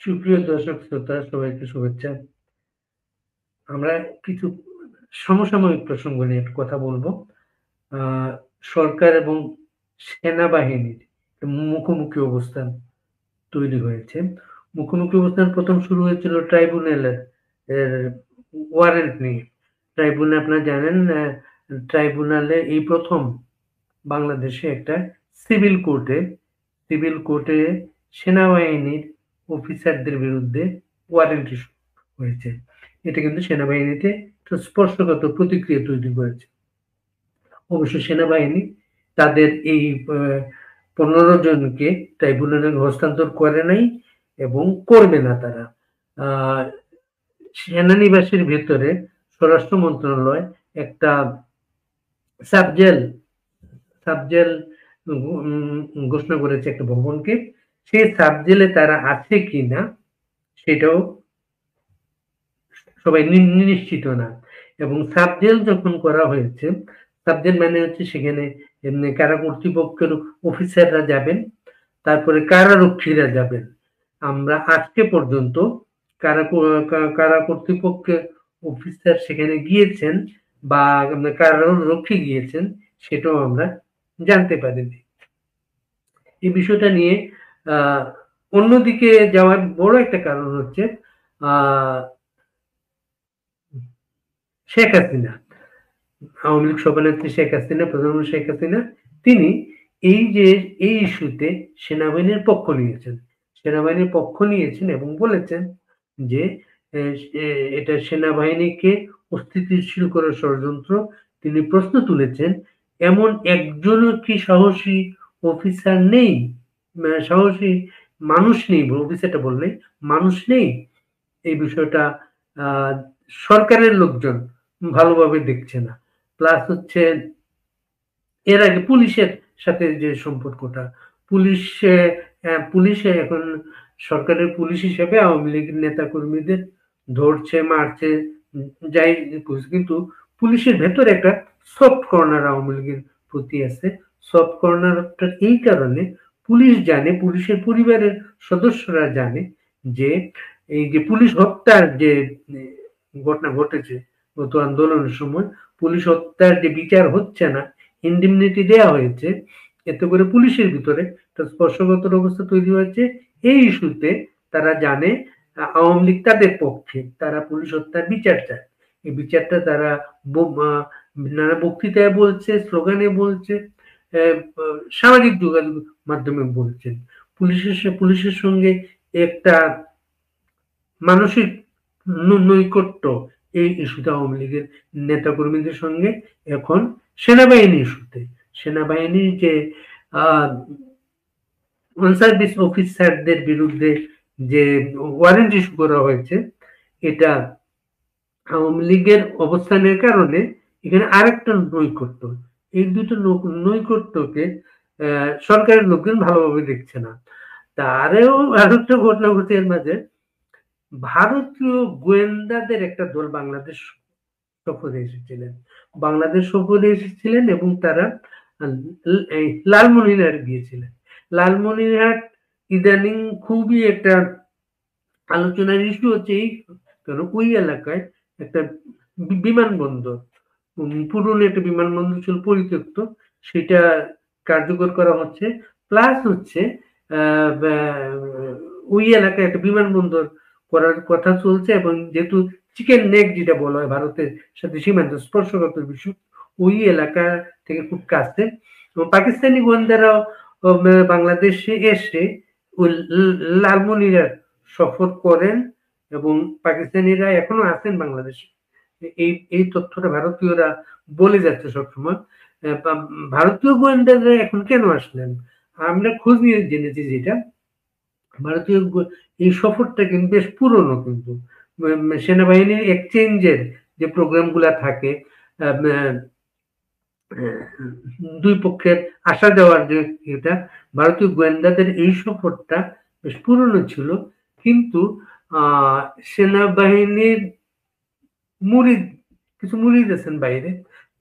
সুপ্রিয় দর্শক শ্রোতা সবাইকে শুভেচ্ছা। আমরা কিছু সমসাময়িক প্রসঙ্গ নিয়ে একটু কথা বলবো। সরকার এবং সেনাবাহিনীর মুখোমুখি অবস্থান তৈরি হয়েছে। মুখোমুখি অবস্থান প্রথম শুরু হয়েছিল ট্রাইব্যুনালের ওয়ারেন্ট নিয়ে। ট্রাইব্যুনাল আপনারা জানেন, ট্রাইব্যুনালে এই প্রথম বাংলাদেশে একটা সিভিল কোর্টে সেনাবাহিনীর অফিসারদের বিরুদ্ধে ওয়ারেন্ট ইস্যু হয়েছে। এটা কিন্তু সেনাবাহিনীতে একটা স্পর্শকাতর প্রতিক্রিয়া তৈরি করেছে। অবশ্য সেনাবাহিনী তাদের এই 15 জনকে ট্রাইব্যুনালে হস্তান্তর করে নাই এবং করবে না তারা। সেনানিবাসের ভেতরে স্বরাষ্ট্র মন্ত্রণালয় একটা সাবজেল ঘোষণা করেছে একটা ভবনকে। সেই সাবজেলে তারা আছে কিনা সেটাও সবাই নিশ্চিত না। এবং সাবজেল যখন করা হয়েছে, সাবজেল মানে হচ্ছে সেখানে কারা কর্তৃপক্ষের অফিসাররা যাবেন, তারপরে কারারক্ষীরা যাবেন। আমরা আজকে পর্যন্ত কারা কর্তৃপক্ষের অফিসার সেখানে গিয়েছেন বা কারারক্ষী গিয়েছেন সেটাও আমরা জানতে পারিনি। এই বিষয়টা নিয়ে অন্যদিকে যাওয়ার বড় একটা কারণ হচ্ছে শেখ হাসিনা, আওয়ামী লীগ সভানেত্রী শেখ হাসিনা, প্রধানমন্ত্রী শেখ হাসিনা, তিনি এই ইস্যুতে সেনাবাহিনীর পক্ষ নিয়েছেন এবং বলেছেন যে এটা সেনাবাহিনীকে অস্থিতিশীল করার ষড়যন্ত্র। তিনি প্রশ্ন তুলেছেন, এমন একজনও কি সাহসী অফিসার নেই, সাহসী মানুষ নেই, অফিসারটা বললে মানুষ নেই? এই বিষয়টা সরকারের লোকজন ভালোভাবে দেখছে না। প্লাস হচ্ছে এর আগে পুলিশের সাথে যে সম্পর্কটা, পুলিশে এখন সরকারের পুলিশ হিসেবে আওয়ামী লীগের নেতা কর্মীদের ধরছে, মারছে, যাই কিন্তু পুলিশের ভেতরে একটা সফট কর্নার আওয়ামী লীগের প্রতি আছে। সফট কর্নারটা এই কারণে, পুলিশ জানে, পুলিশের পরিবারের সদস্যরা জানে যে এই যে পুলিশ হত্যার যে ঘটনা ঘটেছে গত আন্দোলনের সময়, পুলিশ হত্যার যে বিচার হচ্ছে না, ইন্ডেমনিটি দেয়া হয়েছে, এতে করে পুলিশের ভিতরে একটা স্পর্শকাতর অবস্থা তৈরি হয়েছে। এই ইস্যুতে তারা জানে আওয়ামী লীগ তাদের পক্ষে, তারা পুলিশ হত্যার বিচার চায়। এই বিচারটা তারা নানা বক্তৃতায় বলছে, স্লোগানে বলছে, সামাজিক যোগাযোগ মাধ্যমে বলছেন। পুলিশের সঙ্গে একটা মানসিক নৈকট্য এই ইস্যুতে আওয়ামী লীগের নেতাকর্মীদের সঙ্গে এখন সেনাবাহিনী ইস্যুতে, সেনাবাহিনীর যে অন সার্ভিস অফিসারদের বিরুদ্ধে যে ওয়ারেন্ট ইস্যু করা হয়েছে, এটা আওয়ামী লীগের অবস্থানের কারণে এখানে আরেকটা নৈকট্য, এই দুটো নৈকট্যকে সরকারের লোকজন ভালোভাবে দেখছে না। তারেও আরেকটা ঘটনা ঘটে এর মাঝে, ভারতীয় গোয়েন্দাদের একটা দল বাংলাদেশ সফরে এসেছিলেন এবং তারা লালমনিরহাট গিয়েছিলেন। লালমনিরহাট ইদানিং খুবই একটা আলোচনার ইস্যু হচ্ছে, এই কারণ ওই এলাকায় একটা বিমানবন্দর, পুরনো একটা বিমানবন্দর ছিল পরিত্যক্ত, সেটা কার্যকর করা হচ্ছে। প্লাস হচ্ছে ওই এলাকায় একটা বিমানবন্দর করার কথা চলছে এবং যেহেতু চিকেন নেক যেটা বলা হয় ভারতের সাথে সীমান্ত স্পর্শকাতর বিষয়, ওই এলাকা থেকে খুব কাছে। এবং পাকিস্তানি গোয়েন্দারাও বাংলাদেশে এসে ওই লালমনিরহাট সফর করেন এবং পাকিস্তানিরা এখনো আছেন বাংলাদেশে। এই তথ্যটা ভারতীয়রা বলে যাচ্ছে সবসময়। ভারতীয় গোয়েন্দারা এখন কেন আসলেন, আমরা খোঁজ নিয়ে জেনেছি যেটা ভারতীয় এই সফরটা কিন্তু বেশ পুরনো, কিন্তু সেনাবাহিনীর এক্সচেঞ্জের যে প্রোগ্রামগুলা থাকে, দুই পক্ষের আসা যাওয়ার যে এটা, ভারতীয় গোয়েন্দাদের এই সফরটা বেশ পুরনো ছিল। কিন্তু সেনাবাহিনীর কিছু মুরিদ আছেন বাইরে,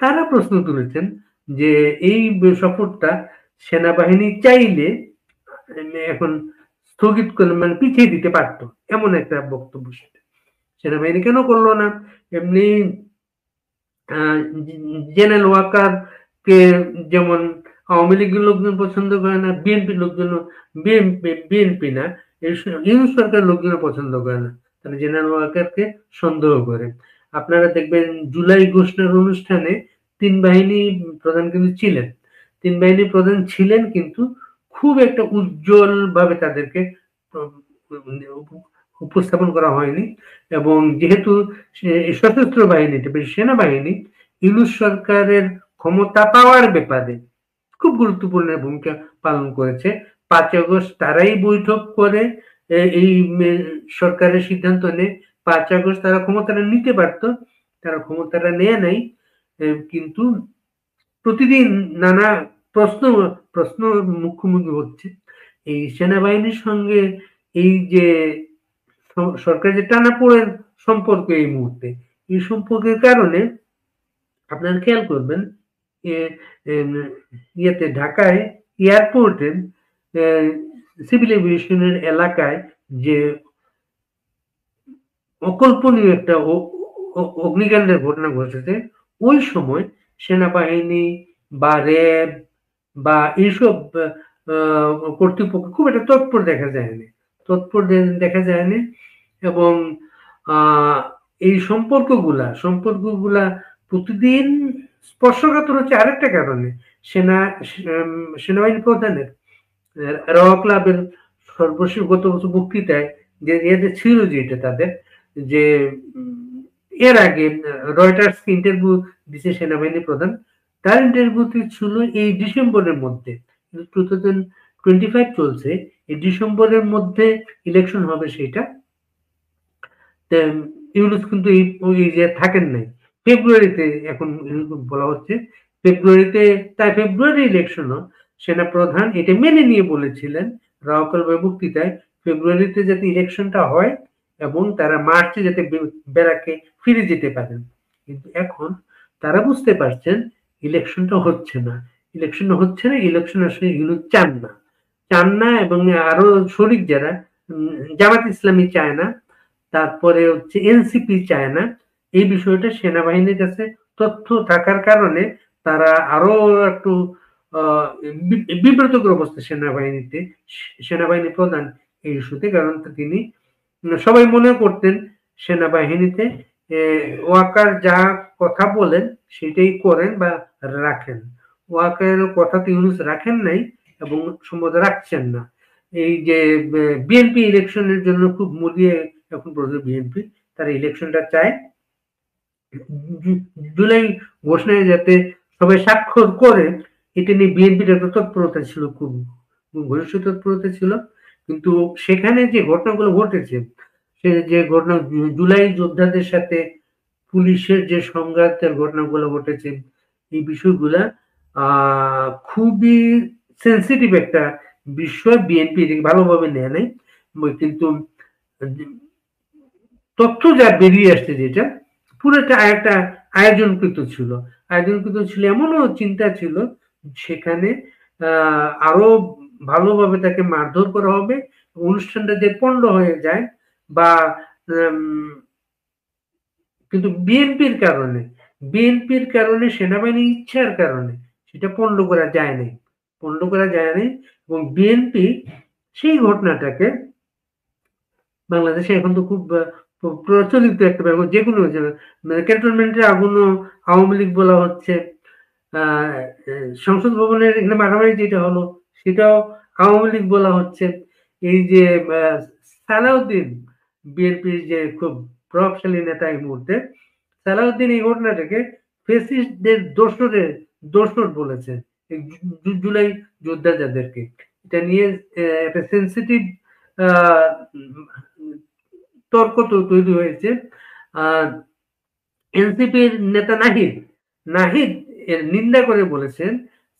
তারা প্রশ্ন তুলেছেন যে এই সফরটা সেনাবাহিনী চাইলে এখন স্থগিত করলে মানে পিছিয়ে দিতে পারতো, এমন একটা বক্তব্য সেটা। সেনাবাহিনী কেন করলো না? এমনি জেনারেল ওয়াকার কে যেমন আওয়ামী লীগের লোকজন পছন্দ করে না, বিএনপির লোকজন বিএনপি না, ইউনূস সরকারের লোকজন পছন্দ করে না, তারা জেনারেল ওয়াকারকে সন্দেহ করে। আপনারা দেখবেন জুলাই ঘোষণার অনুষ্ঠানে তিন বাহিনী প্রধান কিন্তু ছিলেন, তিন বাহিনী প্রধান ছিলেন, কিন্তু খুব একটা উজ্জ্বল ভাবে তাদেরকে উপস্থাপন করা হয়নি। এবং যেহেতু সশস্ত্র বাহিনীতে সেনাবাহিনী ইউনূস সরকারের ক্ষমতা পাওয়ার ব্যাপারে খুব গুরুত্বপূর্ণ ভূমিকা পালন করেছে। 5 আগস্ট তারাই বৈঠক করে এই সরকারের সিদ্ধান্ত নেয়। 5 আগস্ট তারা ক্ষমতাটা নিতে পারত, তারা ক্ষমতাটা নেয় নাই। কিন্তু প্রতিদিন নানা প্রশ্ন মুখোমুখি হচ্ছে এই সেনাবাহিনীর সঙ্গে। এই যে সরকারের যে টানাপোড়েন সম্পর্ক এই মুহূর্তে, এই সম্পর্কের কারণে আপনারা খেয়াল করবেন ইয়েতে ঢাকায় এয়ারপোর্টে সিভিল এভিয়েশনের এলাকায় যে অকল্পনীয় একটা অগ্নিকাণ্ডের ঘটনা ঘটেছে, ওই সময় সেনাবাহিনী বা র্যাব বা এইসব কর্তৃপক্ষ খুব একটা তৎপর দেখা যায়নি। এবং এই সম্পর্কগুলা প্রতিদিন স্পর্শকাতর হচ্ছে আরেকটা কারণে। সেনাবাহিনী প্রধানের রাওয়া ক্লাবের সর্বশেষ গত বছর বক্তৃতায় যে ছিল, যেটা তাদের যে এর আগে রয়টার্স ইন্টারভিউ দিচ্ছে সেনাবাহিনী প্রধান, তার ইন্টারভিউতে ছিল এই ডিসেম্বরের মধ্যে, 2025 চলছে, এই ডিসেম্বরের মধ্যে ইলেকশন হবে সেটা। ইউনূস কিন্তু এই যে থাকেন নাই, ফেব্রুয়ারিতে এখন বলা হচ্ছে ফেব্রুয়ারি ইলেকশনও সেনা প্রধান এটা মেনে নিয়ে বলেছিলেন রাওয়ালপিন্ডির বক্তৃতায়, ফেব্রুয়ারিতে যাতে ইলেকশনটা হয় এবং তারা মার্চে যাতে ব্যারাকে ফিরে যেতে পারেন। কিন্তু এখন তারা বুঝতে পারছেন ইলেকশনটা হচ্ছে না, ইলেকশন আসলে ইউনূস চান না এবং আরো শরিক যারা জামাত ইসলামী চায় না, তারপরে হচ্ছে এনসিপি চায় না। এই বিষয়টা সেনাবাহিনীর কাছে তথ্য থাকার কারণে তারা আরো একটু বিব্রতকর অবস্থা সেনাবাহিনী প্রধান এই ইস্যুতে। কারণ তিনি সবাই মনে করতেন সেনাবাহিনীতে ওয়াকার যা কথা বলেন সেটাই করেন বা রাখেন। ওয়াকারের কথা তো ইউনূস রাখেন নাই এবং সম্ভবত রাখছেন না। এই যে বিএনপি ইলেকশনের জন্য খুব মুড়িয়ে এখন পর্যন্ত বিএনপি তারা ইলেকশনটা চায়, জুলাই ঘোষণায় যাতে সবাই স্বাক্ষর করে, এটা নিয়ে বিএনপির একটা তৎপরতা ছিল, খুব ঘনিষ্ঠ তৎপরতা ছিল। কিন্তু সেখানে যে ঘটনাগুলো ঘটেছে, সে যে ঘটনা জুলাই যোদ্ধাদের সাথে পুলিশের যে সংঘাতের ঘটনাগুলো ঘটেছে, এই বিষয়গুলা খুবই সেন্সিটিভ একটা বিষয়, বিএনপি ভালোভাবে নেয় নাই। কিন্তু তথ্য যা বেরিয়ে আসছে, যেটা পুরোটা একটা আয়োজনকৃত ছিল, এমনও চিন্তা ছিল সেখানে আরো ভালোভাবে তাকে মারধর করা হবে, অনুষ্ঠানটা যে পণ্ড হয়ে যায় বা কিন্তু বিএনপির কারণে সেনাবাহিনীর ইচ্ছার কারণে সেটা পণ্ড করা যায় নাই এবং বিএনপি সেই ঘটনাটাকে বাংলাদেশে এখন তো খুব প্রচলিত একটা ব্যাপার, যেকোনো ক্যান্টনমেন্টের আগুনও আওয়ামী লীগ বলা হচ্ছে, সংসদ ভবনের এখানে মারামারি যেটা হলো সেটাও আওয়ামী লীগ বলা হচ্ছে। এই যে সালাউদ্দিন বিএনপির যে খুব প্রভাবশালী নেতা এই মুহূর্তে, সালাউদ্দিন এই ঘটনাটাকে ফ্যাসিস্টদের দোসর বলেছে, জুলাই যোদ্ধা যাদেরকে। এটা নিয়ে একটা সেন্সিটিভ তর্ক তৈরি হয়েছে। এনসিপির নেতা নাহিদ এর নিন্দা করে বলেছেন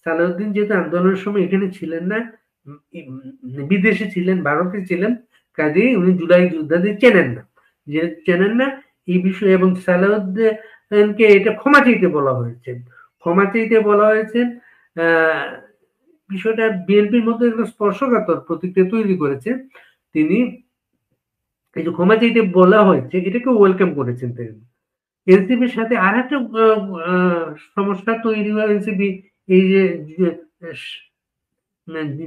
সালাউদ্দিন যেহেতু আন্দোলনের সময় এখানে ছিলেন না, বিদেশে ছিলেন, ভারতে ছিলেন, কাজেই উনি জুলাই যোদ্ধাদের চেনেন না এই বিষয়ে। এবং সালাউদ্দিনকে এটা ক্ষমা চাইতে বলা হয়েছে। বিষয়টা বিএনপির মধ্যে একটা স্পর্শকাতর প্রতিক্রিয়া তৈরি করেছে। তিনি এই যে ক্ষমা চাইতে বলা হয়েছে এটাকে ওয়েলকাম করেছেন তিনি। এনসিপির সাথে আর একটা সমস্যা তৈরি হয় এনসিপি এই যে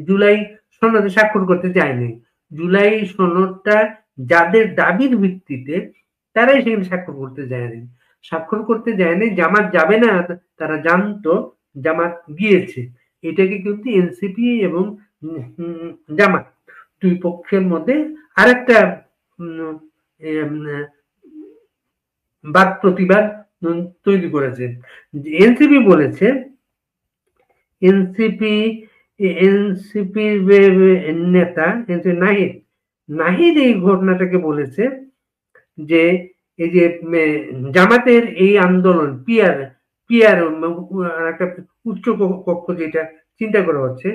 জুলাই সনদে স্বাক্ষর করতে চায়নি। জুলাই সনদটা যাদের দাবির ভিত্তিতে তারাই সেখানে স্বাক্ষর করতে যায়নি। স্বাক্ষর করতে যায়নি, জামাত যাবে না তারা জানতো, জামাত গিয়েছে। এটাকে কিন্তু এনসিপি এবং জামাত দুই পক্ষের মধ্যে আরেকটা বাদ প্রতিবাদ তৈরি করেছে। এনসিপি বলেছে, এনসিপির নেতা নাহিদ এই ঘটনাটাকে বলেছে যে এই যে জামাতের এই আন্দোলন পিয়ার একটা উচ্চ কক্ষ যেটা চিন্তা করা হচ্ছে,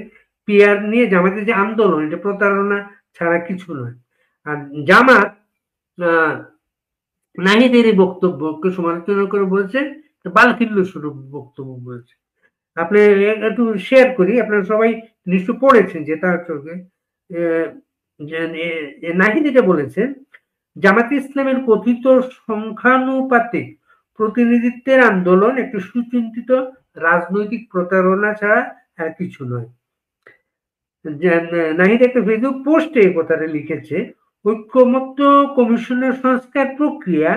পিয়ার নিয়ে জামাতের যে আন্দোলন এটা প্রতারণা ছাড়া কিছু নয়। আর জামাত নাহিদের এই বক্তব্যকে সমালোচনা করে বলছে বালখিল্য স্বরূপ বক্তব্য বলেছে। আপনি একটু শেয়ার করি, আপনারা সবাই নিশ্চয় পড়েছেন যে তার চোখে নাহিদ এটা বলেছে, জামাতে ইসলামের কথিত সংখ্যানুপাতিক প্রতিনিধিত্বের আন্দোলন একটি সুচিন্তিত রাজনৈতিক প্রতারণা ছাড়া আর কিছু নয়। নাহিদ একটা ফেসবুক পোস্টে এই কথাটা লিখেছে, ঐক্যমত্য কমিশনের সংস্কার প্রক্রিয়া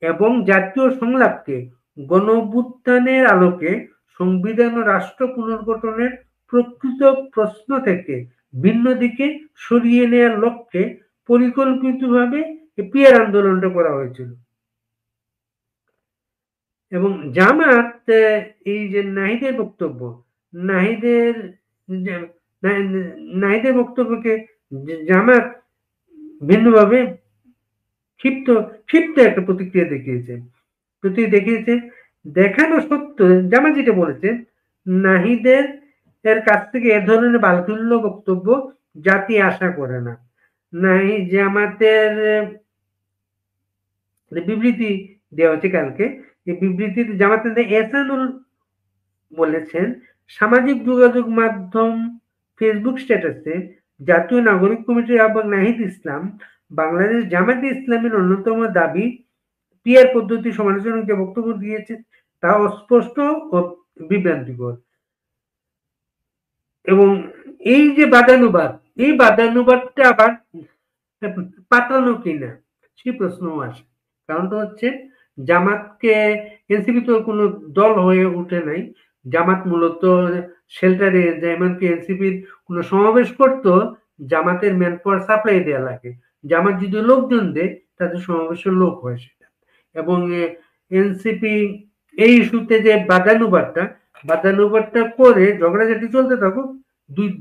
এবং জাতীয় সংলাপকে গণঅভ্যুত্থানের আলোকে সংবিধান ও রাষ্ট্র পুনর্গঠনের প্রকৃত প্রশ্ন থেকে ভিন্ন দিকে সরিয়ে নেওয়ার লক্ষ্যে পরিকল্পিতভাবে পিয়ার আন্দোলনটা করা হয়েছিল। এবং জামাত এই যে নাহিদের বক্তব্য, নাহিদের বক্তব্যকে জামাত ভিন্নভাবে ক্ষিপ্ত একটা প্রতিক্রিয়া দেখিয়েছে। দেখানো সত্ত্বেও জামাত যেটা বলেছে, নাহিদের এর কাছ থেকে এ ধরনের বালতুল্য বক্তব্য জাতি আশা করে না। জামাতের বিবৃতি দেওয়া হচ্ছে কালকে, এই বিবৃতিতে জামাতের এহসানুল বলেছেন, সামাজিক যোগাযোগ মাধ্যম ফেসবুক স্ট্যাটাসে জাতীয় নাগরিক কমিটির আহ্বায়ক নাহিদ ইসলাম বাংলাদেশ জামাতে ইসলামের অন্যতম দাবি পিয়ার পদ্ধতি সমালোচনা যে বক্তব্য দিয়েছে তা অস্পষ্ট ও বিভ্রান্তিকর। এবং এই যে বাদানুবাদ, এই বাদানুবাদটা আবার পাতানো কিনা সেই প্রশ্নও আসে। কারণটা হচ্ছে জামাতকে এনসিপি তো কোনো দল হয়ে উঠে নাই, জামাত মূলত শেল্টারে এমনকি এনসিপির কোনো সমাবেশ করতো জামাতের ম্যান পাওয়ার সাপ্লাই দেওয়া লাগে, জামাত যদি লোকজন দেয় তাদের সমাবেশের লোক হয় সেটা। এবং এনসিপি এই ইস্যুতে যে বাদানুবাদটা করে ঝগড়াঝাটি চলতে থাকুক,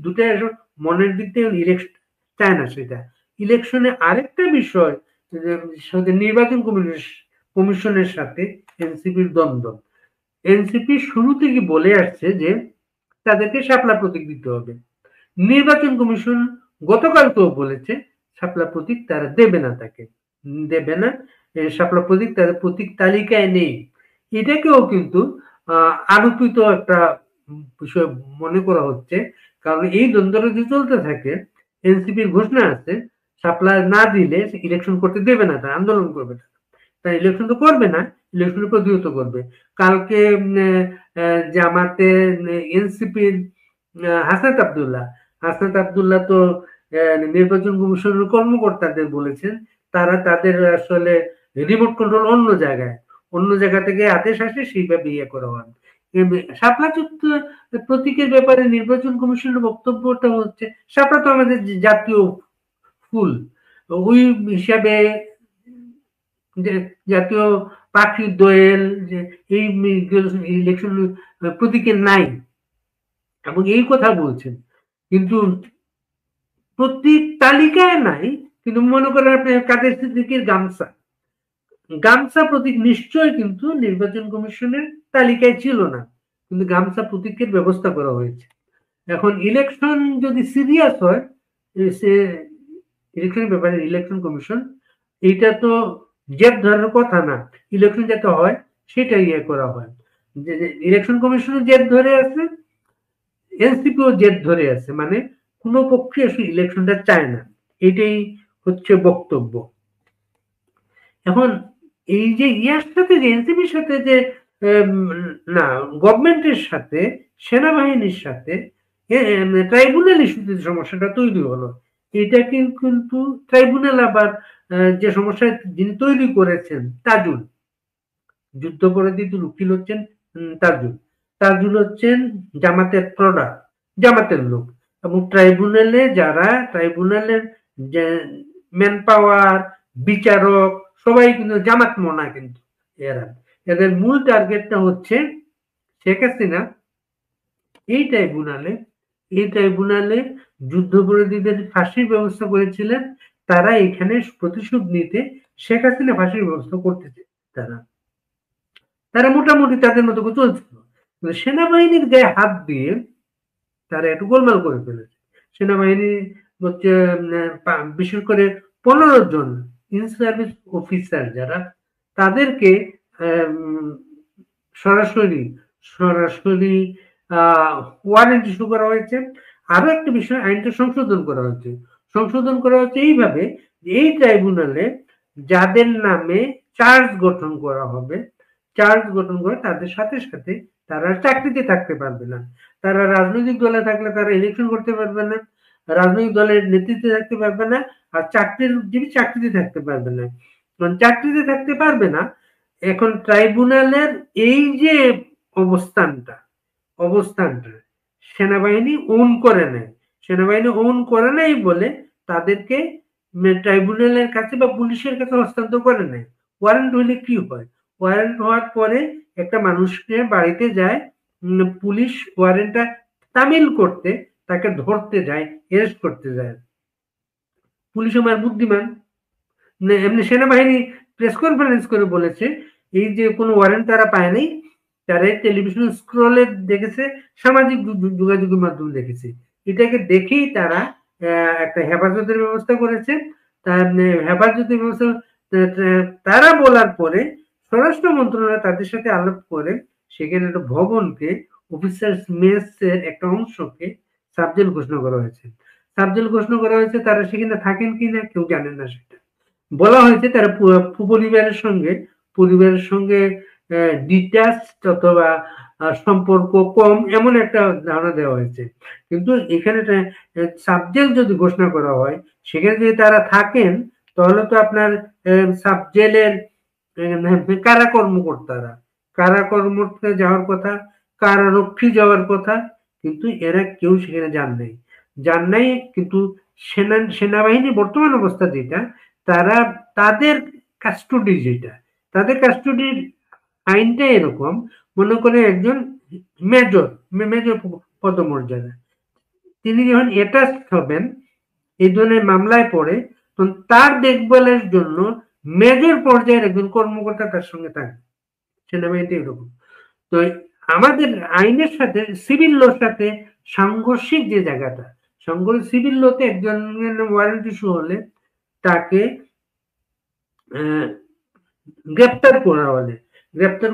দুটা মনের দিক থেকে ইলেকশন চায় না সেটা। ইলেকশনে আরেকটা বিষয় নির্বাচন কমিশনের সাথে এনসিপির দ্বন্দ্ব। এনসিপি শুরু থেকে বলে আসছে যে তাদেরকে শাপলা প্রতীক দিতে হবে। নির্বাচন কমিশন গতকালকেও বলেছে শাপলা প্রতীক তারা দেবে না, শাপলা প্রতীক তাদের প্রতীক তালিকায় নেই। এটাকেও কিন্তু আরোপিত একটা বিষয় মনে করা হচ্ছে, কারণ এই দ্বন্দ্বটা যদি চলতে থাকে, এনসিপির ঘোষণা আছে শাপলা না দিলে ইলেকশন করতে দেবে না, তারা আন্দোলন করবে, তাই ইলেকশন তো করবে না, ইলেকশন প্রতিহত করবে। কালকে জামাতে এনসিপির হাসনাত আবদুল্লাহ তো নির্বাচন কমিশনের কর্মকর্তাদের বলেছেন তারা তাদের আসলে রিমোট কন্ট্রোল অন্য জায়গা থেকে আদেশ আসে সেইভাবে ইয়ে করা হয়। শাপলা প্রতীকের ব্যাপারে নির্বাচন কমিশনের বক্তব্যটা হচ্ছে, শাপলা তো আমাদের জাতীয় ফুল, ওই হিসাবে জাতীয় পাখি দোয়েল এই ইলেকশন প্রতীকে নাই এবং এই কথা বলছেন, কিন্তু প্রতীক তালিকায় নাই। কিন্তু মনে করেন আপনি কাদের সিদ্দিকীর গামছা প্রতীক নিশ্চয় কিন্তু নির্বাচন কমিশনের তালিকায় ছিল না, কিন্তু গামছা প্রতীকের ব্যবস্থা করা হয়েছে। এখন ইলেকশন যদি সিরিয়াস হয়, সে ইলেকশনের ব্যাপারে ইলেকশন কমিশন এইটা তো জেদ ধরার কথা না, ইলেকশন যাতে হয় সেটা ইয়ে করা হয়। ইলেকশন কমিশনের জেদ ধরে আছে, এনসিপিও জেদ ধরে আছে, মানে কোনো পক্ষে আসলে ইলেকশনটা চায় না। এটাই হচ্ছে বক্তব্য। এখন এই যে ইয়ার সাথে যে এনসিপির সাথে যে না গভর্নমেন্টের সাথে সেনাবাহিনীর সাথে ট্রাইব্যুনাল ইস্যুতে সমস্যাটা তৈরি হলো, এটা কিন্তু ট্রাইব্যুনাল আবার যে সমস্যা যিনি তৈরি করেছেন তাজুল, যুদ্ধাপরাধীদের উকিল হচ্ছেন তাজুল। তাজুল হচ্ছেন জামাতের প্রোডাক্ট, জামাতের লোক। এবং ট্রাইব্যুনালে যারা ট্রাইব্যুনালের যে ম্যান পাওয়ার, বিচারক সবাই কিন্তু জামাত মনা, কিন্তু এরা এদের মূল টার্গেটটা হচ্ছে শেখ হাসিনা এই ট্রাইব্যুনালে যুদ্ধাপরাধীদের ফাঁসির ব্যবস্থা করেছিলেন, তারা এখানে প্রতিশোধ নিতে শেখ হাসিনা ফাঁসির ব্যবস্থা করতেছে। তারা তারা মোটামুটি তাদের মতো করে চলছিল। সেনাবাহিনীর গায়ে হাত দিয়ে তারা একটু গোলমাল করে ফেলেছে। সেনাবাহিনী হচ্ছে বিশেষ করে 15 জন ইন সার্ভিস অফিসার যারা, তাদেরকে সরাসরি সরাসরি ওয়ারেন্ট ইস্যু করা হয়েছে। আরো একটা বিষয়, আইনটা সংশোধন করা হয়েছে। সংশোধন করা হচ্ছে এইভাবে, এই ট্রাইব্যুনালে যাদের নামে চার্জ গঠন করা হবে, চার্জ গঠন করে তাদের সাথে সাথে তারা চাকরিতে থাকতে পারবে না। তারা রাজনৈতিক দলে থাকলে তারা ইলেকশন করতে পারবে না, রাজনৈতিক দলের নেতৃত্বে থাকতে পারবে না, আর চাকরিজীবী চাকরিতে থাকতে পারবে না। চাকরিতে থাকতে পারবে না। এখন ট্রাইব্যুনালের এই যে অবস্থানটা সেনাবাহিনী ওন করে নেয়। সেনাবাহিনী ওন করে নাই বলে তাদেরকে ট্রাইব্যুনালের কাছে বা পুলিশের কাছে হস্তান্তর করে নেয়। ওয়ারেন্ট হইলে কি হয়, ওয়ারেন্ট হওয়ার পরে একটা মানুষকে বাড়িতে যায়, পুলিশ ওয়ারেন্টটা তামিল করতে, তাকে ধরতে যায়, অ্যারেস্ট করতে যায়। পুলিশ আমার বুদ্ধিমান, এমনি সেনাবাহিনী প্রেস কনফারেন্স করে বলেছে এই যে কোনো ওয়ারেন্ট তারা পায় নাই, তারা টেলিভিশন স্ক্রলে দেখেছে, সামাজিক যোগাযোগের মাধ্যমে দেখেছে। এটাকে দেখেই তারা একটা হেফাজতের ব্যবস্থা করেছে। হেফাজতের ব্যবস্থা তারা বলার পরে স্বরাষ্ট্র মন্ত্রণালয় তাদের সাথে আলাপ করে সেখানে একটা ভবনকে, অফিসার্স মেসের একটা অংশকে সাবজেল ঘোষণা করা হয়েছে। সাবজেল ঘোষণা করা হয়েছে, তারা সেখানে থাকেন কিনা কেউ জানেন না। সেটা বলা হয়েছে তারা পরিবারের সঙ্গে ডিটাচড অথবা সম্পর্ক কম, এমন একটা ধারণা দেওয়া হয়েছে। কিন্তু এখানে সাবজেক্ট যদি ঘোষণা করা হয়, সেখানে যদি তারা থাকেন, তাহলে তো আপনার সাবজেলের কারা কর্মকর্তা যাওয়ার কথা, কারারক্ষী যাওয়ার কথা, কিন্তু এরা কেউ সেখানে যান নাই। কিন্তু সেনাবাহিনীর বর্তমান অবস্থা যেটা, তারা তাদের কাস্টডির আইনটা এরকম, মনে করে একজন মেজর পদমর্যাদা, তিনি যখন অ্যাটাচ হবেন এই ধরনের মামলায় পড়ে, তখন তার দেখভালের জন্য মেজর পর্যায়ের একজন কর্মকর্তা তার সঙ্গে থাকে। সেনাবাহিনীতে এরকম। তো আমাদের আইনের সাথে সিভিল লোর সাথে সাংঘর্ষিক যে জায়গাটা, সিভিল লোতে একজন ওয়ারেন্ট ইস্যু হলে তাকে গ্রেপ্তার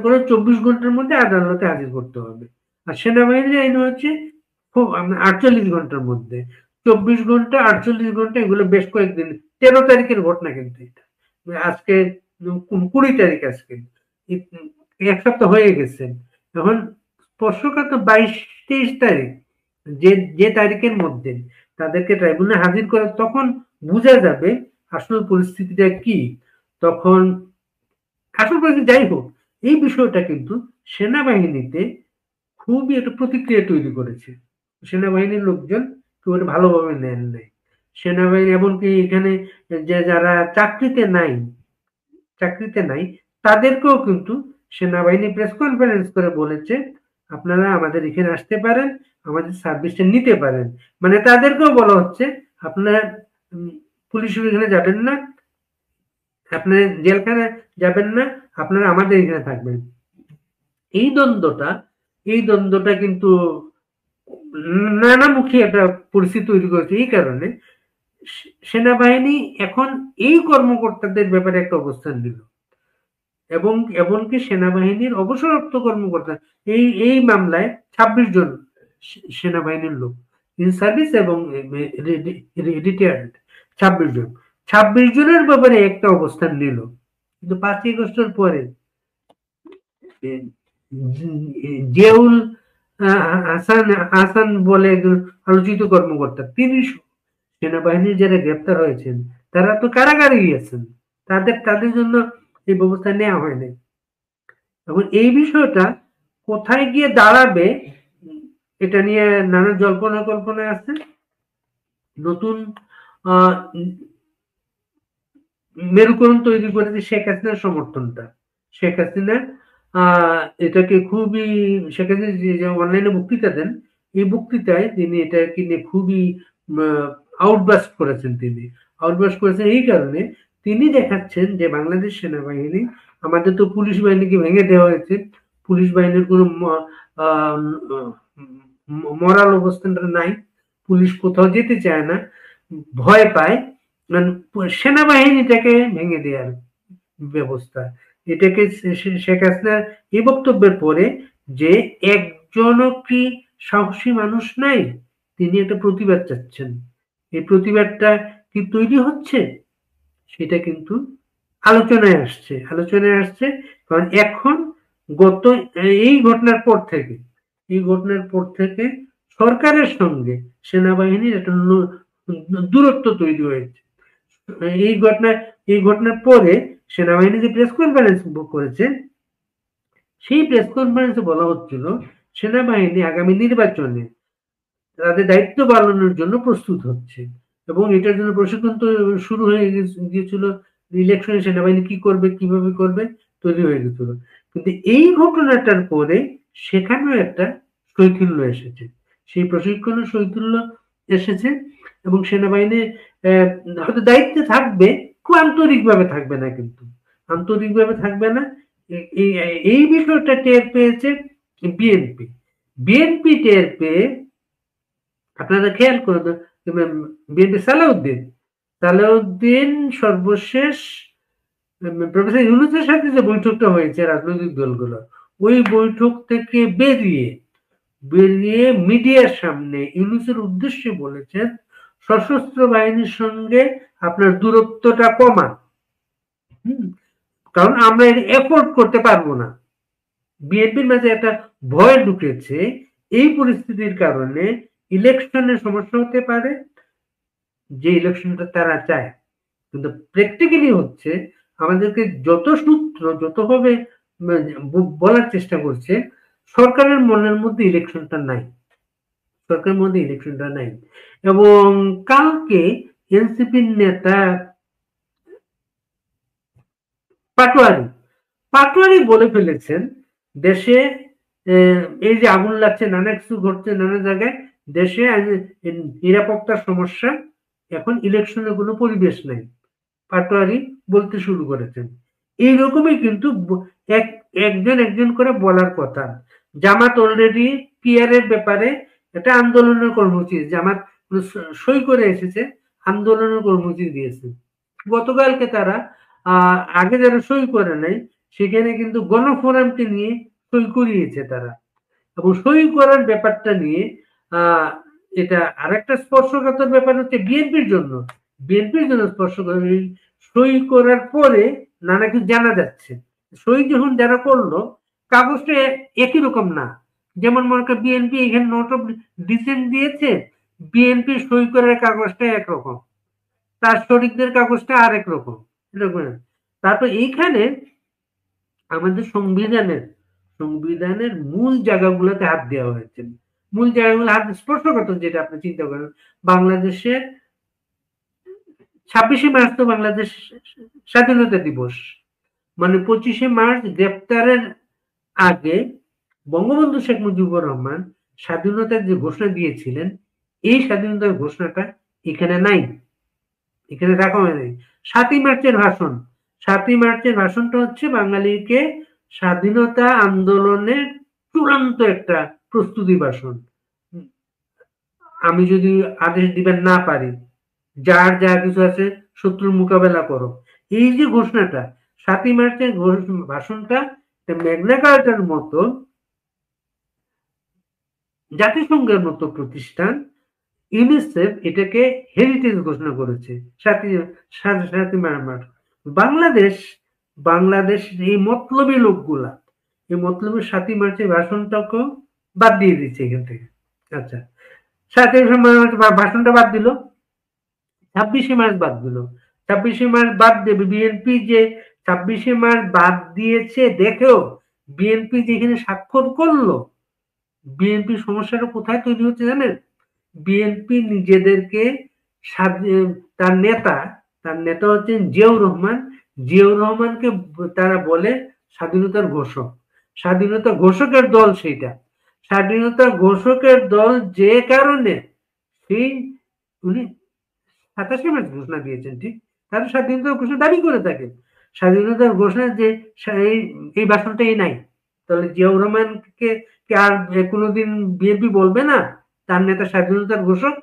করে 24 ঘন্টার মধ্যে আদালতে হাজির করতে হবে। আর সেনাবাহিনীর আইন হচ্ছে 48 ঘন্টার মধ্যে। 24 ঘন্টা, 48 ঘন্টা, এগুলো বেশ কয়েকদিন। 13 তারিখের ঘটনা কিন্তু এটা, আজকে 20 তারিখ, আজকে 1 সপ্তাহ হয়ে গেছে। এখন স্পর্শকাতর 22-23 তারিখ, যে তারিখের মধ্যে তাদেরকে ট্রাইব্যুনালে হাজির করে, তখন বোঝা যাবে আসল পরিস্থিতিটা কি। তখন আসল পরিস্থিতি যাই হোক, এই বিষয়টা কিন্তু সেনাবাহিনীতে খুবই একটা প্রতিক্রিয়া তৈরি করেছে। সেনাবাহিনীর লোকজন কেউ ভালোভাবে নেন নাই। সেনাবাহিনী এমনকি এখানে যে যারা চাকরিতে নাই তাদেরকেও কিন্তু সেনাবাহিনী প্রেস কনফারেন্স করে বলেছে আপনারা আমাদের এখানে আসতে পারেন, আমাদের সার্ভিসটা নিতে পারেন। মানে তাদেরকেও বলা হচ্ছে আপনারা পুলিশের এখানে যাবেন না, আপনারা জেলখানে যাবেন না, আপনারা আমাদের এখানে থাকবেন। এই দ্বন্দ্বটা কিন্তু নানামুখী একটা পরিস্থিতি তৈরি করেছে। এই কারণে সেনাবাহিনী এখন এই কর্মকর্তাদের ব্যাপারে একটা অবস্থান নিল, এবং এমনকি সেনাবাহিনীর অবসরপ্রাপ্ত কর্মকর্তা, এই মামলায় 26 জন সেনাবাহিনীর লোক ইন সার্ভিস এবং রিটায়ার্ড 26 জন, 26 জনের ব্যাপারে একটা অবস্থান নিল, কিন্তু 5ই আগস্টের পরে জিয়াউল হাসান হাসান বলে একজন আলোচিত কর্মকর্তা, তিনি সেনাবাহিনীর যারা গ্রেপ্তার হয়েছেন তারা তো কারাগারে গিয়েছেন, তাদের তাদের জন্য এই ব্যবস্থা নেওয়া হয়নি। এখন এই বিষয়টা কোথায় গিয়ে দাঁড়াবে, এটা নিয়ে নানা জল্পনা কল্পনা আছে। নতুন মেরুকরণ তৈরি করেছে শেখ হাসিনার সমর্থনটা। শেখ হাসিনা এটাকে খুবই, শেখ হাসিনা যে অনলাইনে বক্তৃতা দেন, এই বক্তৃতায় তিনি এটাকে নিয়ে খুবই আউটবাস্ট করেছেন। তিনি আউটবাস্ট করেছেন এই কারণে, তিনি দেখাচ্ছেন যে বাংলাদেশ সেনাবাহিনী, আমাদের তো পুলিশ বাহিনীকে ভেঙে দেওয়া হয়েছে, পুলিশ বাহিনীর কোনো মরাল অবস্থানটা নাই, পুলিশ কোথাও যেতে চায় না, ভয় পায়, সেনাবাহিনীটাকে ভেঙে দেওয়ার ব্যবস্থা। এটাকে শেখ হাসিনার এই বক্তব্যের পরে যে একজনও কি সাহসী মানুষ নাই, তিনি একটা প্রতিবাদ চাচ্ছেন। এই প্রতিবাদটা কি তৈরি হচ্ছে, সেটা কিন্তু আলোচনায় আসছে। কারণ এখন গত এই ঘটনার পর থেকে, সরকারের সঙ্গে সেনাবাহিনীর একটা দূরত্ব তৈরি হয়েছে। এই ঘটনার পরে সেনাবাহিনী যে প্রেস কনফারেন্স করেছে, সেই প্রেস কনফারেন্সে বলা হচ্ছিল সেনাবাহিনী আগামী নির্বাচনে তাদের দায়িত্ব পালনের জন্য প্রস্তুত হচ্ছে, এবং এটার জন্য প্রশিক্ষণ তো শুরু হয়ে গিয়েছিল। ইলেকশনে সেনাবাহিনী কি করবে, কিভাবে করবে, তৈরি হয়ে গেছিল। কিন্তু এই ঘটনাটার পরে সেখানেও একটা শৈথিল্য এসেছে, সেই প্রশিক্ষণের শৈথিল্য এসেছে, এবং সেনাবাহিনী হয়তো দায়িত্বে থাকবে, খুব আন্তরিকভাবে থাকবে না, কিন্তু আন্তরিকভাবে থাকবে না। এই বিষয়টা টের পেয়েছে বিএনপি। বিএনপি টের পেয়ে, আপনারা খেয়াল করে বিএনপি সালাউদ্দিন সর্বশেষ প্রফেসর ইউনূসের সাথে যে বৈঠকটা হয়েছে রাজনৈতিক দলগুলো, ওই বৈঠক থেকে বেরিয়ে মিডিয়ার সামনে ইউনূসের উদ্দেশ্যে বলেছেন, সশস্ত্র বাহিনীর সঙ্গে আপনার দূরত্বটা কমান, কারণ আমরা এটা এফোর্ড করতে পারবো না। বিএনপির মাঝে একটা ভয় ঢুকেছে, এই পরিস্থিতির কারণে ইলেকশনের সমস্যা হতে পারে, যে ইলেকশনটা তারা চায়। কিন্তু প্র্যাকটিক্যালি হচ্ছে, আমাদেরকে যতভাবে বলার চেষ্টা করছে, সরকারের মনের মধ্যে ইলেকশনটা নাই, এবং কালকে এনসিপির নেতা পাটোয়ারি বলে ফেলেছেন, দেশে এই যে আগুন লাগছে, নানা কিছু ঘটছে নানা জায়গায়, দেশে নিরাপত্তার সমস্যা, এখন ইলেকশনের কোনো পরিবেশ নাই, পাটোয়ারি বলতে শুরু করেছেন। এইরকমই কিন্তু একজন করে বলার কথা। জামাত অলরেডি পিআর এর ব্যাপারে একটা আন্দোলনের কর্মসূচি, জামাত সই করে এসেছে, আন্দোলনের কর্মসূচি দিয়েছে। গতকালকে তারা আগে যারা সই করে নাই, সেখানে কিন্তু গণফোরামকে নিয়ে সই করিয়েছে তারা, এবং সই করার ব্যাপারটা নিয়ে এটা আরেকটা স্পর্শকাতর ব্যাপার হচ্ছে বিএনপির জন্য স্পর্শকাতর। সই করার পরে নানা কিছু জানা যাচ্ছে, সই যখন যারা করলো, কাগজটা একই রকম না। যেমন মনে করেন বিএনপি এখানে নোট অফ ডিসেন্ট দিয়েছে, বিএনপি সই করার কাগজটা একরকম, তার শরিকদের কাগজটা আরেক রকম, এরকম। তারপর এইখানে আমাদের সংবিধানের মূল জায়গাগুলোতে হাত দেওয়া হয়েছে, মূল জায়গাগুলো হাত স্পর্শকাতর। যেটা আপনি চিন্তা করেন, বাংলাদেশের 26শে মার্চ তো বাংলাদেশ স্বাধীনতা দিবস, মানে 25শে মার্চ গ্রেপ্তারের আগে বঙ্গবন্ধু শেখ মুজিবুর রহমান স্বাধীনতার যে ঘোষণা দিয়েছিলেন, এই স্বাধীনতার ঘোষণাটা এখানে নাই, এখানে রাখা হয় নাই। 7ই মার্চের ভাষণটা হচ্ছে বাঙালিকে স্বাধীনতা আন্দোলনের চূড়ান্ত একটা প্রস্তুতি ভাষণ। আমি যদি আদেশ দিবেন না পারি, যার যা কিছু আছে শত্রুর মোকাবেলা করো, এই যে ঘোষণাটা, 7ই মার্চের ভাষণটা ম্যাগনা কার্টার মতো, জাতিসংঘের মতো প্রতিষ্ঠান ইউনিসেফ এটাকে হেরিটেজ ঘোষণা করেছে। সাথী মাঠ। বাংলাদেশ বাংলাদেশ এই মতলবী লোকগুলা এই মতলবী ৭ই মার্চের ভাষণটাকেও বাদ দিয়ে দিচ্ছে এখান থেকে। আচ্ছা, ৭ই মার্চ ভাষণটা বাদ দিল, ২৬শে মার্চ বাদ দিল। ২৬শে মার্চ বাদ দেবে বিএনপি যে ২৬শে মার্চ বাদ দিয়েছে দেখেও বিএনপি যেখানে স্বাক্ষর করলো, বিএনপি সমস্যাটা কোথায় তৈরি হচ্ছে জানেন? বিএনপি নিজেদেরকে তার নেতা হচ্ছেন জিয়াউর রহমান। জিয়াউর রহমানকে তারা বলে স্বাধীনতার ঘোষক। স্বাধীনতা ঘোষকের দল সেইটা। স্বাধীনতা ঘোষকের দল যে কারণে সেই উনি ২৭শে মার্চ ঘোষণা দিয়েছেন, ঠিক তারা স্বাধীনতার ঘোষণা দাবি করে থাকেন। স্বাধীনতার ঘোষণা যে এই ভাষণটাই নাই, তাহলে জিয়াউর রহমানকে আর কোনোদিন বিএনপি বলবে না তার নেতা স্বাধীনতার ঘোষক?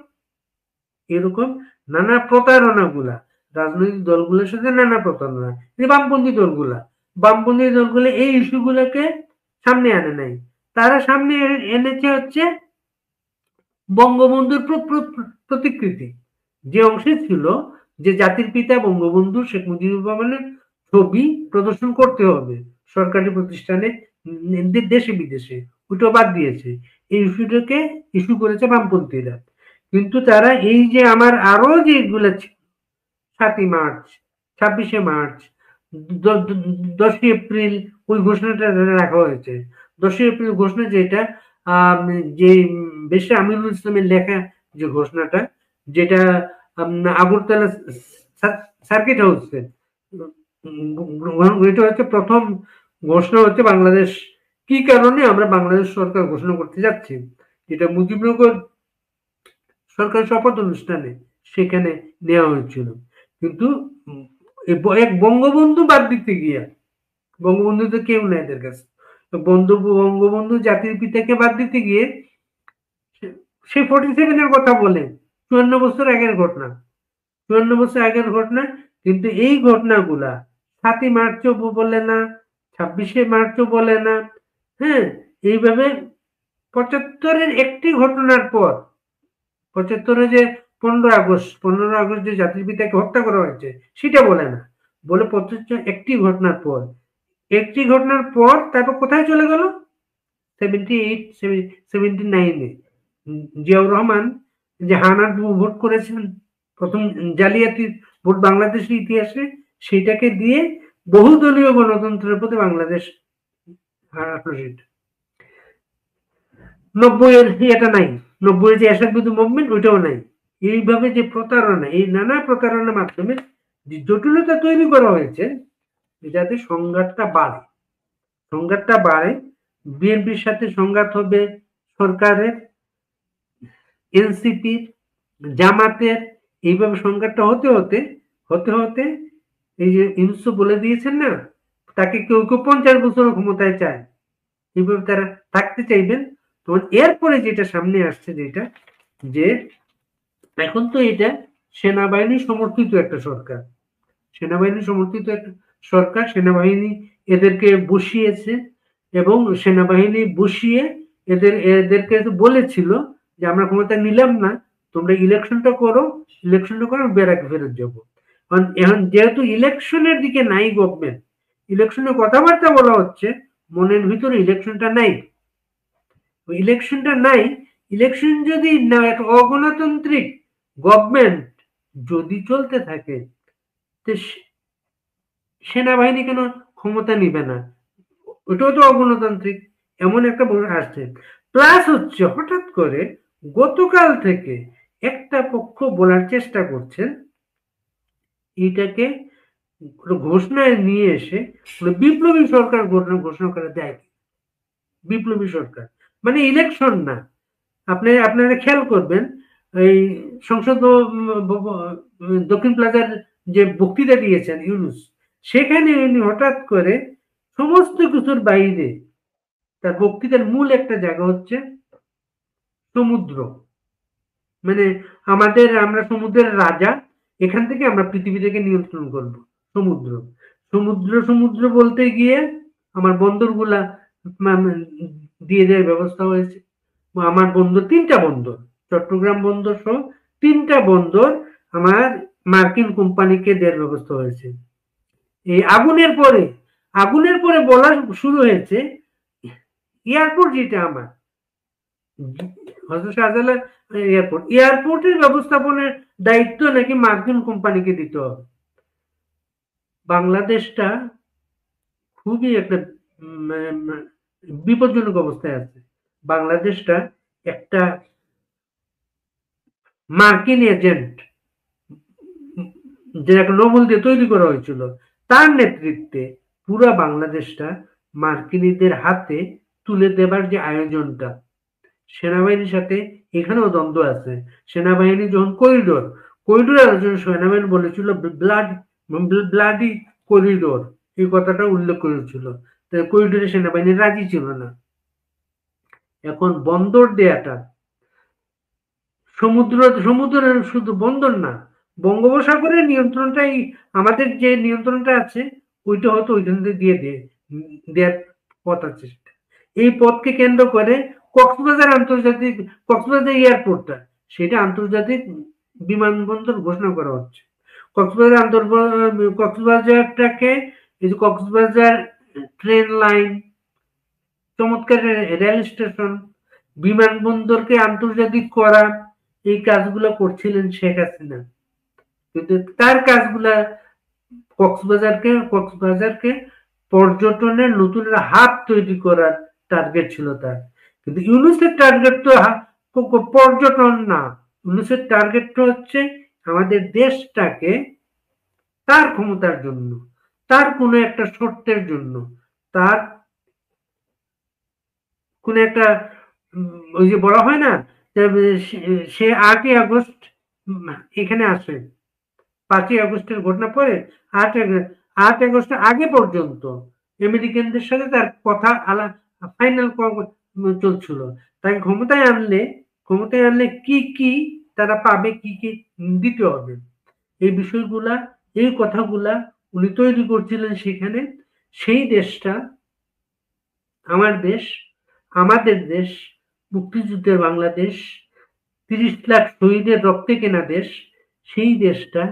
এরকম নানা প্রতারণাগুলা রাজনৈতিক দলগুলোর সাথে নানা প্রতারণা, বামপন্থী দলগুলো এই ইস্যুগুলোকে সামনে আনে নাই। তারা সামনে এনেছে হচ্ছে বঙ্গবন্ধুর প্রতিকৃতি, যে অংশে ছিল যে জাতির পিতা বঙ্গবন্ধু শেখ মুজিবুর রহমানের ছবি প্রদর্শন করতে হবে সরকারি প্রতিষ্ঠানে, দেশে বিদেশে, ওইটা বাদ দিয়েছে। এই ইস্যুটাকে ইস্যু করেছে বামপন্থীরা। কিন্তু তারা এই যে আমার আরো যেগুলো ছিল ৭ই মার্চ, ২৬শে মার্চ, ১০ই এপ্রিল ওই ঘোষণাটা রাখা হয়েছে। ১০ই এপ্রিল ঘোষণা যেটা যে বেশি আমিনুল ইসলামের লেখা যে ঘোষণাটা, যেটা আগরতলা সার্কিট হাউসে এটা হচ্ছে প্রথম ঘোষণা হচ্ছে বাংলাদেশ কি কারণে আমরা বাংলাদেশ সরকার ঘোষণা করতে যাচ্ছি, যেটা মুজিবনগর সরকার শপথ অনুষ্ঠানে সেখানে নেওয়া হয়েছিল। কিন্তু এক বঙ্গবন্ধু বাদ দিতে গিয়া, বঙ্গবন্ধু তো কেউ নাই এদের কাছে, বঙ্গবন্ধু জাতির পিতাকে বাদ দিতে গিয়ে সে 47 এর কথা বলে, 54 বছর আগের ঘটনা, 54 বছর আগের ঘটনা। কিন্তু এই ঘটনাগুলা ৭ই মার্চও বলে না, ২৬শে মার্চও বলে না। হ্যাঁ, এইভাবে ৭৫-এর একটি ঘটনার পর, ৭৫-এ যে ১৫ আগস্ট যে জাতির পিতাকে হত্যা করা হয়েছে সেটা বলে না, বলে ৭৫ একটি ঘটনার পর তারপর কোথায় চলে গেল? 78 79-এ জিয়াউর রহমান যে হানার ভোট করেছেন, প্রথম জালিয়াতি ভোট বাংলাদেশের ইতিহাসে, সেইটাকে দিয়ে বহুদলীয় গণতন্ত্রের প্রতি বাংলাদেশ হারালো। ৯০-এর এটা নাই, ৯০-এর যে এরশাদ বিরোধী মুভমেন্ট ওইটাও নাই। এইভাবে যে প্রতারণা, এই নানা প্রতারণার মাধ্যমে যে জটিলতা তৈরি করা হয়েছে যাতে সংঘাতটা বাড়ে। বিএনপির সাথে সংঘাত হবে সরকারের, এনসিপির, জামাতের, এইভাবে সংঘাতটা হতে এই যে ইউনূস বলে দিয়েছেন না, তাকে কেউ ৫০ বছর ক্ষমতায় চায়, এইভাবে তারা থাকতে চাইবেন। তো এরপরে যেটা সামনে আসছে, যেটা যে এখন তো এটা সেনাবাহিনী সমর্থিত একটা সরকার, সেনাবাহিনী এদেরকে বসিয়েছে, এবং সেনাবাহিনী বসিয়ে এদেরকে বলেছিল যে আমরা ক্ষমতা নিলাম না, তোমরা ইলেকশনটা করো ব্যারাকে ফেরত যাবো। এখন যেহেতু ইলেকশনের দিকে নাই গভর্নমেন্ট, ইলেকশনের কথাবার্তা বলা হচ্ছে, মনের ভিতরে ইলেকশনটা নাই। ইলেকশন যদি না, একটা অগণতান্ত্রিক গভর্নমেন্ট যদি চলতে থাকে, তো সেনাবাহিনী কেন ক্ষমতা নিবে না? ওটাও তো অগণতান্ত্রিক। এমন একটা আসছে। প্লাস হচ্ছে হঠাৎ করে গতকাল থেকে একটা পক্ষ বলার চেষ্টা করছেন এইটাকে ঘোষণায় নিয়ে এসে বিপ্লবী সরকার ঘোষণা করে দেয়। বিপ্লবী সরকার মানে ইলেকশন না। আপনারা খেয়াল করবেন, এই সংসদ দক্ষিণ প্লাজার যে বক্তৃতা দিয়েছেন ইউনূস, সেখানে উনি হঠাৎ করে সমস্ত কিছুর বাইরে তার বক্তৃতার মূল একটা জায়গা হচ্ছে সমুদ্র, মানে আমরা সমুদ্রের রাজা, এখান থেকে আমরা পৃথিবীটাকে নিয়ন্ত্রণ করব। সমুদ্র সমুদ্র বলতে গিয়ে আমার বন্দরগুলা দিয়ে দেওয়ার ব্যবস্থা হয়েছে। আমার বন্দর ৩টা বন্দর, চট্টগ্রাম বন্দর সহ 3টা বন্দর আমার মার্কিন কোম্পানিকে দেওয়ার ব্যবস্থা হয়েছে। এই আগুনের পরে বলা শুরু হয়েছে এয়ারপোর্ট যেটা আমার হযরত শাহজালাল এয়ারপোর্টের ব্যবস্থাপনার দায়িত্ব নাকি মার্কিন কোম্পানিকে দিতে হবে। বাংলাদেশটা খুবই একটা বিপজ্জনক অবস্থায় আছে। বাংলাদেশটা একটা মার্কিন এজেন্ট, যেটাকে নোবেল দিয়ে তৈরি করা হয়েছিল, তার নেতৃত্বে পুরা বাংলাদেশটা মার্কিনীদের হাতে তুলে দেবার যে আয়োজনটা, সেনাবাহিনীর সাথে এখানেও দ্বন্দ্ব আছে। সেনাবাহিনী যখন করিডোর আলোচনা, সেনাবাহিনী বলেছিল ব্লাডি করিডোর, এই কথাটা উল্লেখ করেছিল। করিডোরে সেনাবাহিনী রাজি ছিল না। এখন বন্দর দেয়াটা, সমুদ্রের শুধু বন্দর না, বঙ্গোপসাগরের নিয়ন্ত্রণটাই আমাদের যে নিয়ন্ত্রণটা আছে, ওইটা হয়তো ওইখান থেকে দেওয়ার পথ আছে। এই পথকে কেন্দ্র করে কক্সবাজার এয়ারপোর্টটা, সেটা আন্তর্জাতিক বিমানবন্দর ঘোষণা করা হচ্ছে। কক্সবাজারটাকে, এই যে কক্সবাজার ট্রেন লাইন, চমৎকার রেল স্টেশন, বিমানবন্দরকে আন্তর্জাতিক করা, এই কাজগুলো করছিলেন শেখ হাসিনা। কিন্তু তার কাজগুলা কক্সবাজারকে পর্যটনের নতুন হাব তৈরি করার টার্গেট ছিল তার। কিন্তু ইউনুসের টার্গেট তো পর্যটন না, ইউনুসের টার্গেটটা হচ্ছে আমাদের দেশটাকে তার ক্ষমতার জন্য, তার কোনো একটা শর্তের জন্য, তার কোন একটা ওই যে বলা হয় না, সে 8ই আগস্ট এখানে আসে, 5ই আগস্টের ঘটনা পরে 8 আগস্টের আগে পর্যন্ত আমেরিকানদের সাথে তার কথা ফাইনাল চলছিল। তাকে ক্ষমতায় আনলে কি কি তারা পাবে, কি কি দিতে হবে, এই বিষয়গুলা, এই কথাগুলা উনি তৈরি করছিলেন সেখানে। সেই দেশটা আমাদের দেশ, মুক্তিযুদ্ধের বাংলাদেশ, 30 লাখ শহীদের রক্তে কেনা দেশ। সেই দেশটা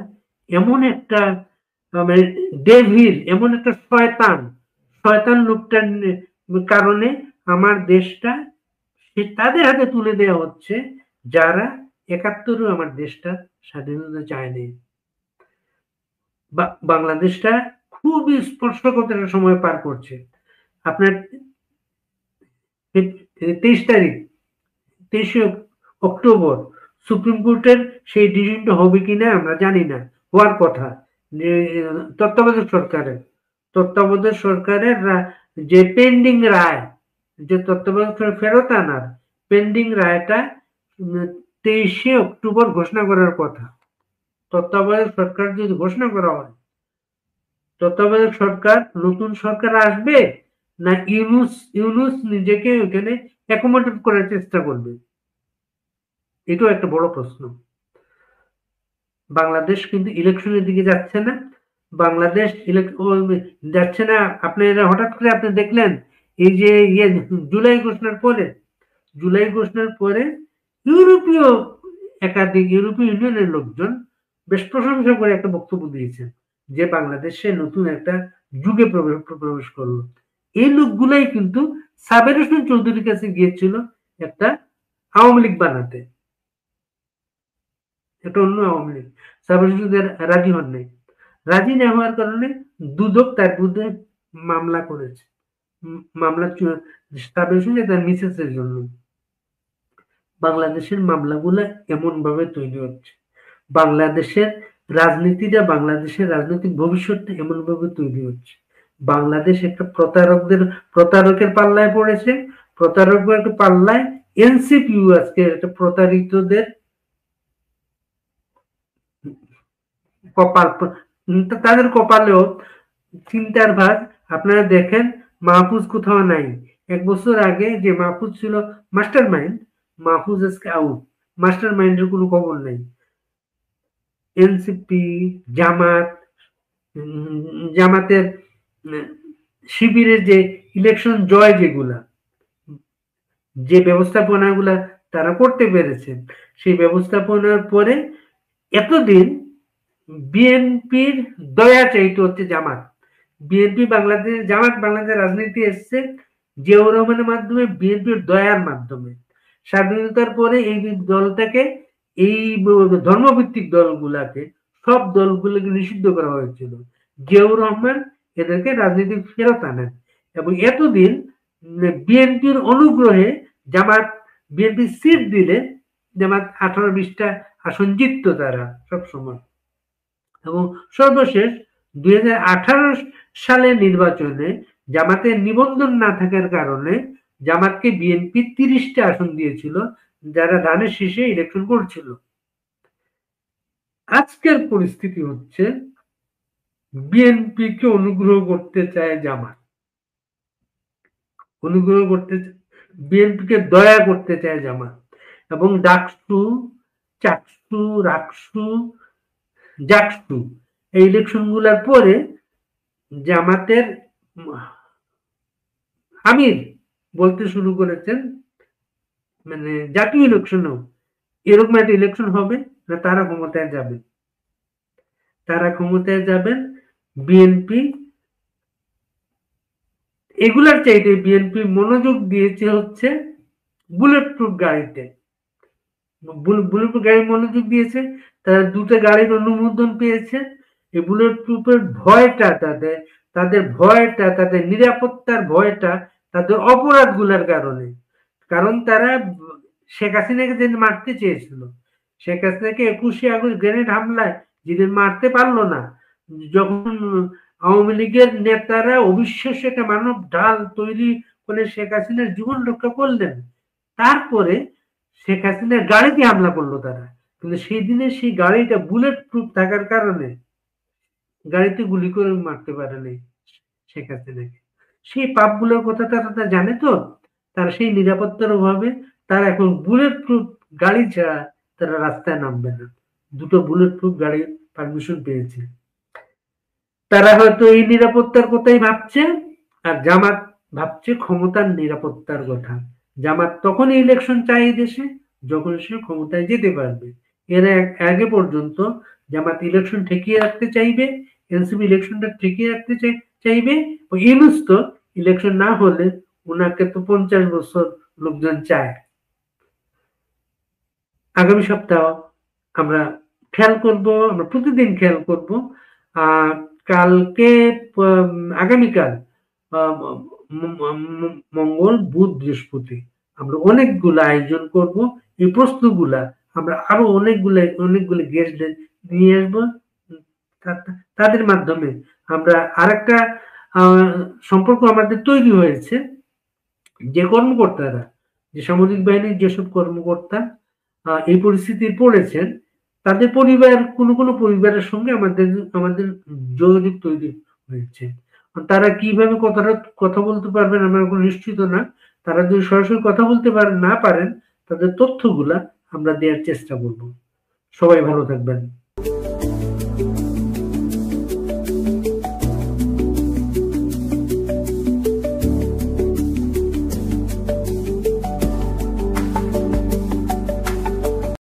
এমন একটা ডেভিল, এমন একটা শয়তান লোকটার কারণে আমার দেশটা তাদের হাতে তুলে দেওয়া হচ্ছে, যারা 71-ও আমার দেশটা স্বাধীনতা চায়নি। বাংলাদেশটা খুবই স্পর্শকাতর একটা সময় পার করছে। আপনার 23শে অক্টোবর সুপ্রিম কোর্টের সেই ডিসিশনটা হবে কিনা আমরা জানি না, হওয়ার কথা। তত্ত্বাবধায়ক সরকারের যে পেন্ডিং রায়, যে তত্ত্বাবধায়ক ফেরত আনার পেন্ডিং রায়টা 23শে অক্টোবর ঘোষণা করার কথা। তত্ত্বাবধায়ক সরকার যদি ঘোষণা করা হয়, তত্ত্বাবধায়ক সরকার, নতুন সরকার আসবে না ইউনুস নিজেকে ওখানে অ্যাকোমোডেট করার চেষ্টা করবে, এটাও একটা বড় প্রশ্ন। বাংলাদেশ কিন্তু ইলেকশনের দিকে যাচ্ছে না, বাংলাদেশ যাচ্ছে না। আপনারা হঠাৎ করে আপনি দেখলেন এই যে জুলাই ঘোষণার পরে একাধিক ইউরোপীয় ইউনিয়নের লোকজন বেশ প্রশংসা করে একটা বক্তব্য দিয়েছেন যে বাংলাদেশে নতুন একটা যুগে প্রবেশ করলো। এই লোকগুলাই কিন্তু সাবের হোসেন চৌধুরীর কাছে গিয়েছিল একটা আওয়ামী লীগ বানাতে, একটা অন্য আওয়ামী লীগ। সাবের হোসেন রাজি হন নাই, রাজি না হওয়ার কারণে দুদক তার বিরুদ্ধে মামলা করেছে। মামলা সাবের হোসেন তার মিসেসের জন্য। বাংলাদেশের মামলাগুলো এমন ভাবে তৈরি হচ্ছে, বাংলাদেশের রাজনৈতিক ভবিষ্যৎটা এমন ভাবে তৈরি হচ্ছে। বাংলাদেশ একটা প্রতারকের পাল্লায় পড়েছে, প্রতারকের পাল্লায় এনসিপিউ আজকে একটা প্রতারিতদের কপাল, তাদের কপালেও চিন্তার ভাগ। আপনারা দেখেন মাহফুজ কোথাও নাই। 1 বছর আগে যে মাহফুজ ছিল মাস্টার মাইন্ড, মাহফুজ আজকে আউট, মাস্টার মাইন্ডের কোনো খবর নাই। এনসিপি, জামাতের শিবিরের যে ইলেকশন জয়, যে ব্যবস্থাপনাগুলা তারা করতে পেরেছেন। সেই ব্যবস্থাপনার পরে এতদিন বিএনপির দয়া চাইতে হচ্ছে জামাত। জামাত বাংলাদেশ রাজনীতি এসছে জিয়াউর রহমানের মাধ্যমে, বিএনপির দয়ার মাধ্যমে। স্বাধীনতার পরে এই দলটাকে, এই ধর্মভিত্তিক দলগুলাকে, সব দলগুলোকে নিষিদ্ধ করা হয়েছিল। জিয়াউর রহমান এদেরকে রাজনীতি ফেরত আনেন এবং এতদিন বিএনপির অনুগ্রহে জামাত, বিএনপি সিট দিলে জামাত 18-20টা আসন জিতত তারা সবসময়। এবং সর্বশেষ 2018 সালের নির্বাচনে জামাতের নিবন্ধন না থাকার কারণে জামাতকে বিএনপি 30টা আসন দিয়েছিল, যারা ধানের শীষে ইলেকশন করছিল। আজকের পরিস্থিতি হচ্ছে বিএনপিকে অনুগ্রহ করতে চায় জামাত, অনুগ্রহ করতে, বিএনপিকে দয়া করতে চায় জামাত। এবং ডাকসু, চাকসু, রাকসু, জাকসু এই ইলেকশন গুলার পরে জামাতের আমির বলতে শুরু করেছেন, মানে জাতীয় ইলেকশনও এরকম একটা ইলেকশন হবে না, তারা ক্ষমতায় যাবে, তারা ক্ষমতায় যাবেন। বিএনপি এগুলার চাইতে বিএনপি মনোযোগ দিয়েছে হচ্ছে বুলেট প্রুফ গাড়িতে, বুলেট প্রুফ গাড়ি মনোযোগ দিয়েছে। তারা দুটো গাড়ির অনুমোদন পেয়েছে। এই বুলেট প্রুফের ভয়টা তাদের, তাদের ভয়টা, তাদের নিরাপত্তার ভয়টা তাদের অপরাধ গুলার কারণে। কারণ তারা শেখ হাসিনাকে যেদিন মারতে চেয়েছিল, শেখ হাসিনাকে 21শে আগস্ট গ্রেনেড হামলায় যেদিন মারতে পারলো না, যখন আওয়ামী লীগের নেতারা অবিশ্বাস্য একটা মানব ঢাল তৈরি করে শেখ হাসিনার জীবন রক্ষা করলেন, তারপরে শেখ হাসিনার গাড়িতে হামলা করলো তারা। কিন্তু সেই দিনে সেই গাড়িটা বুলেট প্রুফ থাকার কারণে গাড়িতে গুলি করে মারতে পারেনি শেখ হাসিনাকে। সেই পাপগুলোর কথা তারা জানে তো, তারা সেই নিরাপত্তার অভাবে তারা এখন বুলেট প্রুফ গাড়ি ছাড়া তারা রাস্তায় নামবে না। দুটো বুলেট প্রুফ গাড়ির পারমিশন পেয়েছে। তারা হয়তো এই নিরাপত্তার কথাই ভাবছে, আর জামাত ভাবছে ক্ষমতার নিরাপত্তার কথা। জামাত তখনই ইলেকশন চাই দেশে যখন সে ক্ষমতায় যেতে পারবে। এর আগে পর্যন্ত জামাত ইলেকশন ঠেকিয়ে রাখতে চাইবে, এনসিপি ইলেকশনটা ঠেকিয়ে রাখতে চাইবে। ইউনূস তো ইলেকশন না হলে ওনাকে তো 50 বছর লোকজন চায়। আগামী সপ্তাহ আমরা খেয়াল করব, আমরা প্রতিদিন খেয়াল করব। কালকে, আগামীকাল মঙ্গল, বুধ, বৃহস্পতি আমরা অনেকগুলো আয়োজন করব। এই প্রশ্নগুলা আমরা আরো অনেকগুলো গেস্ট নিয়ে আসবো, তাদের মাধ্যমে আমরা আরেকটা সম্পর্ক আমাদের তৈরি হয়েছে। যে কর্মকর্তারা, যে সামরিক বাহিনীর যেসব কর্মকর্তা এই পরিস্থিতির পড়েছেন, তাদের পরিবার, কোনো পরিবারের সঙ্গে আমাদের যোগাযোগ তৈরি হয়েছে। তারা কিভাবে কথা বলতে পারবেন আমরা কোনো নিশ্চিত না। তারা যদি সরাসরি কথা বলতে না পারেন, তাদের তথ্যগুলা আমরা দেওয়ার চেষ্টা করব। সবাই ভালো থাকবেন।